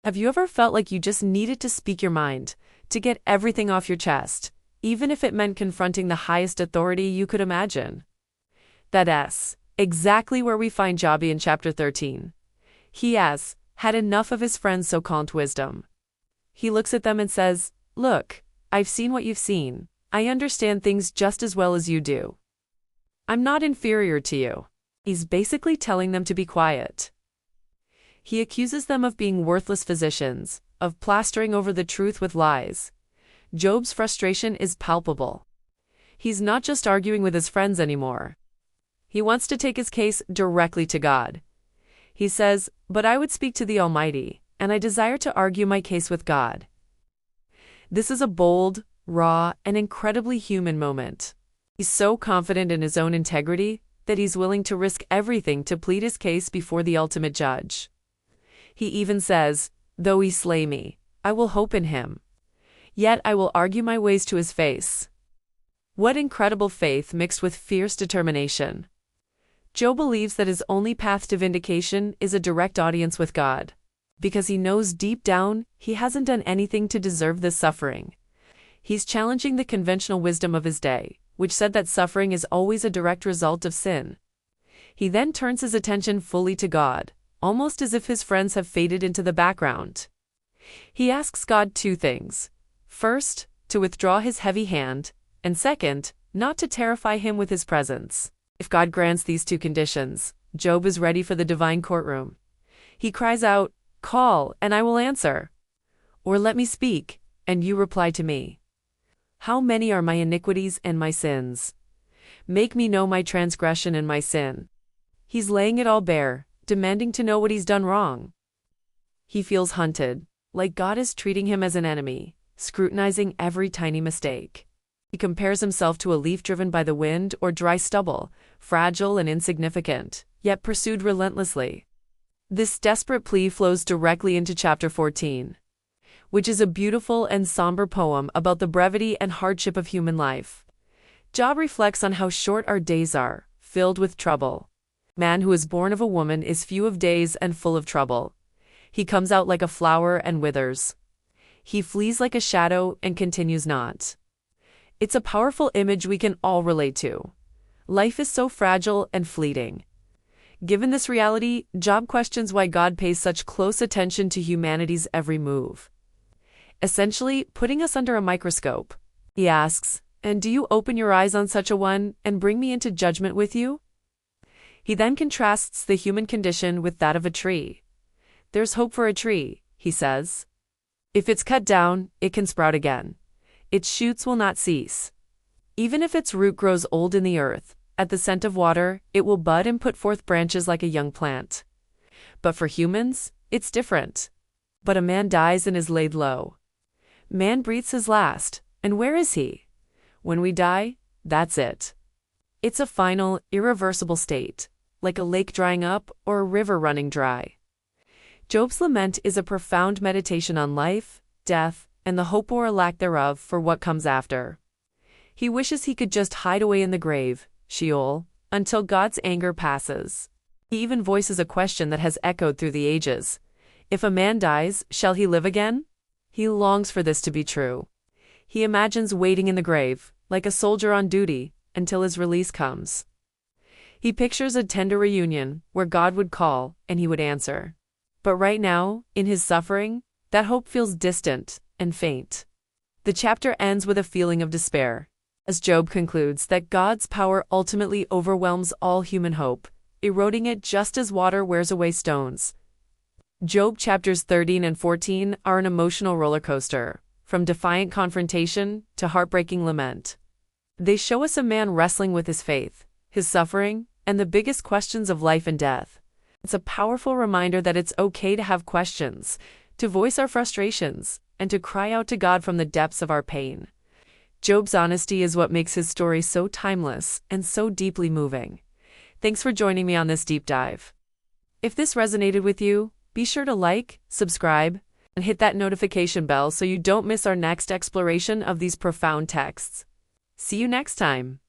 Have you ever felt like you just needed to speak your mind, to get everything off your chest, even if it meant confronting the highest authority you could imagine? That's exactly where we find Job in chapter 13. He has had enough of his friends' so-called wisdom. He looks at them and says, "Look, I've seen what you've seen. I understand things just as well as you do. I'm not inferior to you." He's basically telling them to be quiet. He accuses them of being worthless physicians, of plastering over the truth with lies. Job's frustration is palpable. He's not just arguing with his friends anymore. He wants to take his case directly to God. He says, "But I would speak to the Almighty, and I desire to argue my case with God." This is a bold, raw, and incredibly human moment. He's so confident in his own integrity that he's willing to risk everything to plead his case before the ultimate judge. He even says, "Though he slay me, I will hope in him. Yet I will argue my ways to his face." What incredible faith mixed with fierce determination. Job believes that his only path to vindication is a direct audience with God, because he knows deep down he hasn't done anything to deserve this suffering. He's challenging the conventional wisdom of his day, which said that suffering is always a direct result of sin. He then turns his attention fully to God, almost as if his friends have faded into the background. He asks God two things. First, to withdraw his heavy hand, and second, not to terrify him with his presence. If God grants these two conditions, Job is ready for the divine courtroom. He cries out, "Call, and I will answer," or "Let me speak, and you reply to me. How many are my iniquities and my sins? Make me know my transgression and my sin." He's laying it all bare, demanding to know what he's done wrong. He feels hunted, like God is treating him as an enemy, scrutinizing every tiny mistake. He compares himself to a leaf driven by the wind or dry stubble, fragile and insignificant, yet pursued relentlessly. This desperate plea flows directly into chapter 14, which is a beautiful and somber poem about the brevity and hardship of human life. Job reflects on how short our days are, filled with trouble. Man who is born of a woman is few of days and full of trouble. He comes out like a flower and withers. He flees like a shadow and continues not. It's a powerful image we can all relate to. Life is so fragile and fleeting. Given this reality, Job questions why God pays such close attention to humanity's every move, essentially putting us under a microscope. He asks, "And do you open your eyes on such a one, and bring me into judgment with you?" He then contrasts the human condition with that of a tree. "There's hope for a tree," he says. "If it's cut down, it can sprout again. Its shoots will not cease. Even if its root grows old in the earth, at the scent of water, it will bud and put forth branches like a young plant." But for humans, it's different. But a man dies and is laid low. Man breathes his last, and where is he? When we die, that's it. It's a final, irreversible state, like a lake drying up or a river running dry. Job's lament is a profound meditation on life, death, and the hope or lack thereof for what comes after. He wishes he could just hide away in the grave, Sheol, until God's anger passes. He even voices a question that has echoed through the ages. If a man dies, shall he live again? He longs for this to be true. He imagines waiting in the grave, like a soldier on duty, until his release comes. He pictures a tender reunion, where God would call, and he would answer. But right now, in his suffering, that hope feels distant and faint. The chapter ends with a feeling of despair, as Job concludes that God's power ultimately overwhelms all human hope, eroding it just as water wears away stones. Job chapters 13 and 14 are an emotional roller coaster, from defiant confrontation to heartbreaking lament. They show us a man wrestling with his faith, his suffering, and the biggest questions of life and death. It's a powerful reminder that it's okay to have questions, to voice our frustrations, and to cry out to God from the depths of our pain. Job's honesty is what makes his story so timeless and so deeply moving. Thanks for joining me on this deep dive. If this resonated with you, be sure to like, subscribe, and hit that notification bell so you don't miss our next exploration of these profound texts. See you next time.